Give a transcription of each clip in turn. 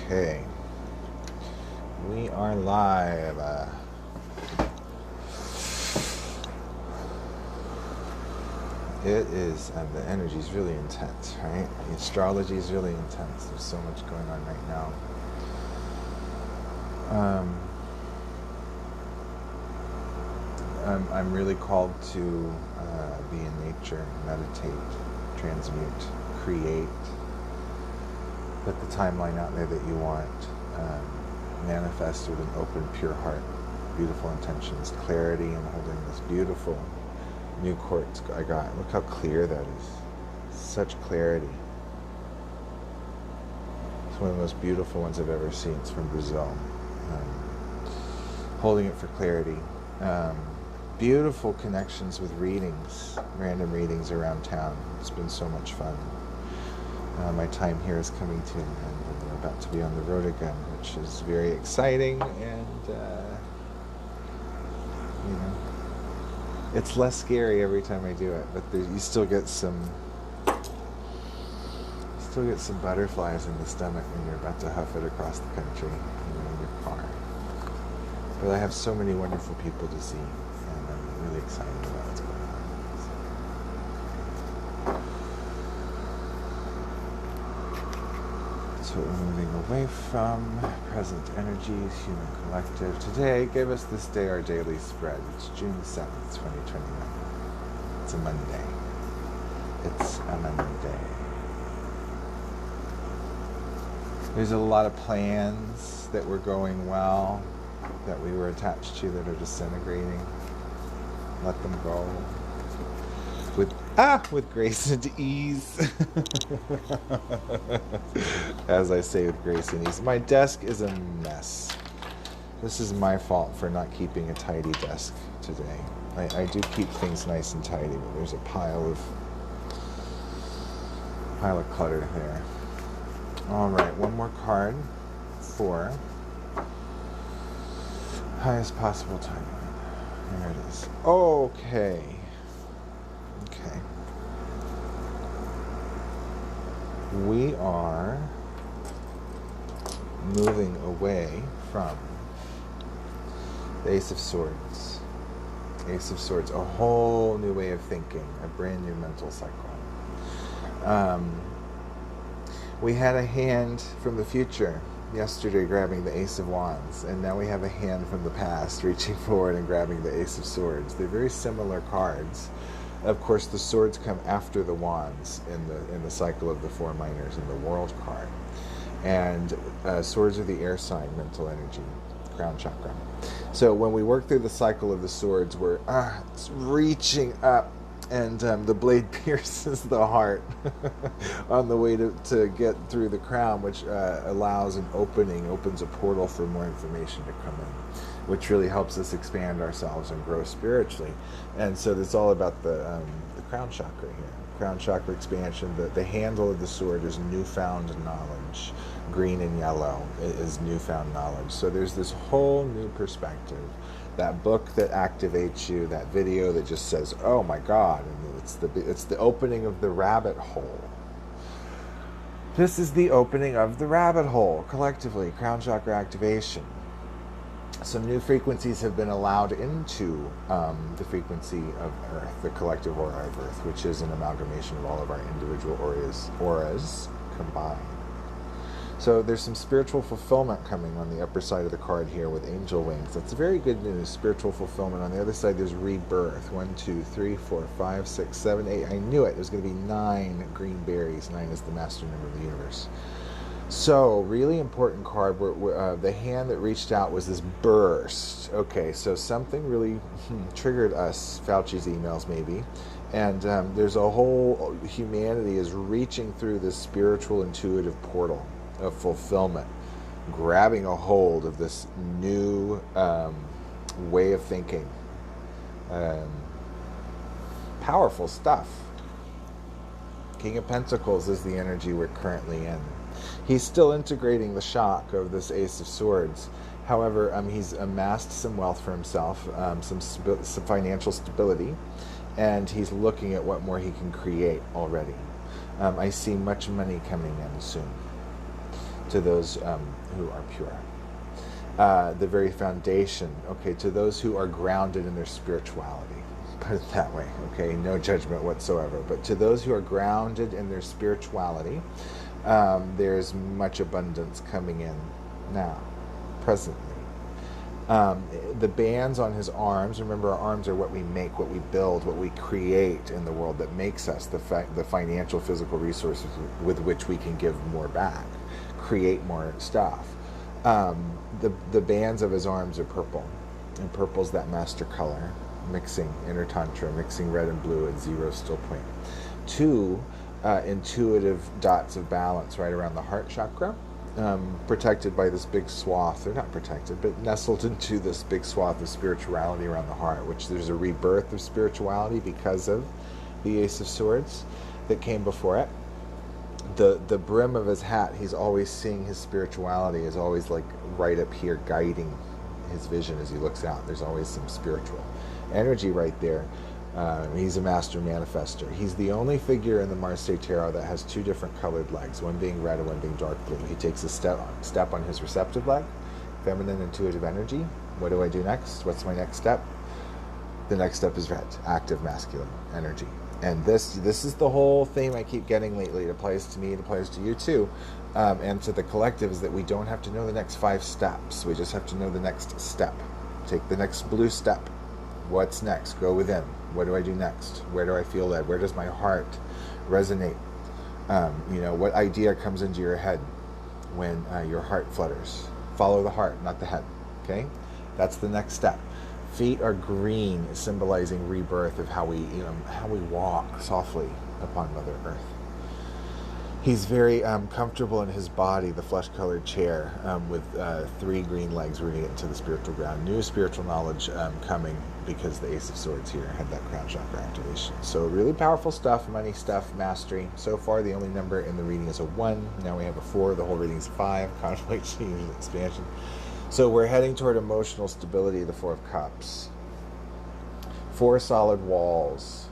Okay, we are live. It is, the energy is really intense, right? The astrology is really intense. There's so much going on right now. I'm really called to be in nature, meditate, transmute, create. Put the timeline out there that you want. Manifest with an open, pure heart, beautiful intentions, clarity, and holding this beautiful new quartz I got. Look how clear that is. Such clarity. It's one of the most beautiful ones I've ever seen. It's from Brazil. Holding it for clarity. Beautiful connections with readings, random readings around town. It's been so much fun. My time here is coming to an end, and we're about to be on the road again, which is very exciting, and it's less scary every time I do it, but you still get some butterflies in the stomach when you're about to huff it across the country, in your car. But I have so many wonderful people to see, and I'm really excited about what's going on. So we're moving away from present energies, human collective. Today, give us this day our daily spread. It's June 7th, 2021. It's a Monday. It's a Monday. There's a lot of plans that were going well, that we were attached to, that are disintegrating. Let them go. With grace and ease. As I say, with grace and ease. My desk is a mess. This is my fault for not keeping a tidy desk today. I do keep things nice and tidy, but there's a pile of clutter there. All right, one more card for highest possible timeline. There it is. Okay. We are moving away from the Ace of Swords. Ace of Swords, a whole new way of thinking, a brand new mental cycle. We had a hand from the future yesterday grabbing the Ace of Wands, and now we have a hand from the past reaching forward and grabbing the Ace of Swords. They're very similar cards. Of course, the swords come after the wands in the cycle of the four minors in the world card. And swords are the air sign, mental energy, crown chakra. So when we work through the cycle of the swords, we're reaching up, and the blade pierces the heart on the way to get through the crown, which opens a portal for more information to come in, which really helps us expand ourselves and grow spiritually. And so it's all about the crown chakra here. Crown chakra expansion. The handle of the sword is newfound knowledge. Green and yellow is newfound knowledge. So there's this whole new perspective. That book that activates you, that video that just says, oh my God, and it's the opening of the rabbit hole. This is the opening of the rabbit hole, collectively, crown chakra activation. Some new frequencies have been allowed into the frequency of Earth, the collective aura of Earth, which is an amalgamation of all of our individual auras combined. So there's some spiritual fulfillment coming on the upper side of the card here with angel wings. That's very good news, spiritual fulfillment. On the other side, there's rebirth. 1, 2, 3, 4, 5, 6, 7, 8. I knew it. There's going to be 9 green berries. 9 is the master number of the universe. So, really important card. The hand that reached out was this burst. Okay, so something really triggered us, Fauci's emails maybe. And there's a whole, humanity is reaching through this spiritual intuitive portal of fulfillment, grabbing a hold of this new way of thinking. Powerful stuff. King of Pentacles is the energy we're currently in. He's still integrating the shock of this Ace of Swords. However, he's amassed some wealth for himself, some financial stability, and he's looking at what more he can create already. I see much money coming in soon. to those who are pure. The very foundation, okay, to those who are grounded in their spirituality. Put it that way, okay? No judgment whatsoever. But to those who are grounded in their spirituality, there's much abundance coming in now, presently. The bands on his arms, remember our arms are what we make, what we build, what we create in the world that makes us the financial, physical resources with which we can give more back, create more stuff. The bands of his arms are purple, and purple's that master color, mixing inner tantra, mixing red and blue at 0 still point. 2 intuitive dots of balance right around the heart chakra, protected by this big swath. They're not protected, but nestled into this big swath of spirituality around the heart, which there's a rebirth of spirituality because of the Ace of Swords that came before it. The brim of his hat, he's always seeing his spirituality is always like right up here guiding his vision as he looks out. There's always some spiritual energy right there. He's a master manifester. He's the only figure in the Marseille Tarot that has 2 different colored legs, one being red and one being dark blue. He takes a step on his receptive leg, feminine intuitive energy. What do I do next? What's my next step? The next step is red, active masculine energy. And this is the whole theme I keep getting lately. It applies to me, it applies to you too, and to the collective, is that we don't have to know the next 5 steps. We just have to know the next step. Take the next blue step. What's next? Go within. What do I do next? Where do I feel led? Where does my heart resonate? What idea comes into your head when your heart flutters? Follow the heart, not the head. Okay? That's the next step. Feet are green, symbolizing rebirth of how we walk softly upon Mother Earth. He's very comfortable in his body, the flesh-colored chair, with 3 green legs rooting it into the spiritual ground. New spiritual knowledge coming because the Ace of Swords here had that crown chakra activation. So really powerful stuff, money stuff, mastery. So far, the only number in the reading is a 1. Now we have a 4. The whole reading is 5. Conflict, change, and expansion. So we're heading toward emotional stability, the 4 of Cups. 4 solid walls.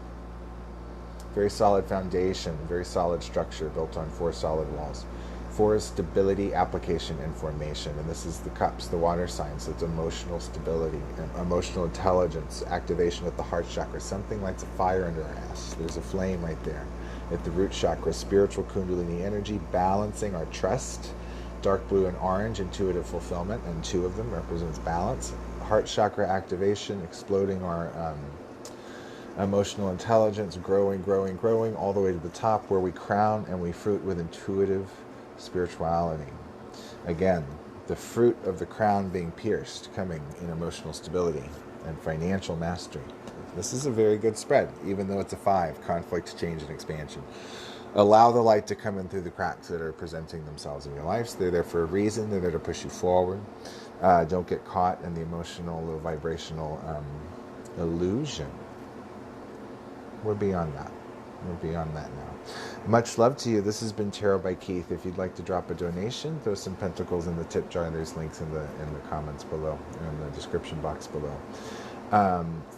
Very solid foundation, very solid structure built on 4 solid walls. 4 is stability, application, and formation. And this is the Cups, the water sign. So it's emotional stability, emotional intelligence, activation at the heart chakra. Something lights a fire under our ass. There's a flame right there. At the root chakra, spiritual kundalini energy, balancing our trust. Dark blue and orange, intuitive fulfillment, and 2 of them represents balance. Heart chakra activation, exploding our emotional intelligence, growing, all the way to the top where we crown and we fruit with intuitive spirituality. Again, the fruit of the crown being pierced, coming in emotional stability and financial mastery. This is a very good spread, even though it's a 5, conflict, change, and expansion. Allow the light to come in through the cracks that are presenting themselves in your lives. They're there for a reason. They're there to push you forward. Don't get caught in the emotional or vibrational illusion. We're beyond that. We're beyond that now. Much love to you. This has been Tarot by Keyth. If you'd like to drop a donation, throw some pentacles in the tip jar. There's links in the comments below, in the description box below.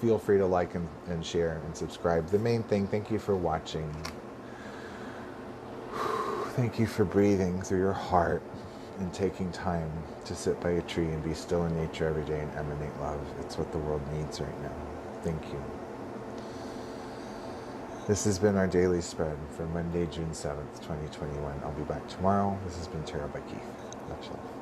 Feel free to like and share and subscribe. The main thing, thank you for watching. Thank you for breathing through your heart and taking time to sit by a tree and be still in nature every day and emanate love. It's what the world needs right now. Thank you. This has been our daily spread for Monday, June 7th, 2021. I'll be back tomorrow. This has been Tarot by Keyth. Much love.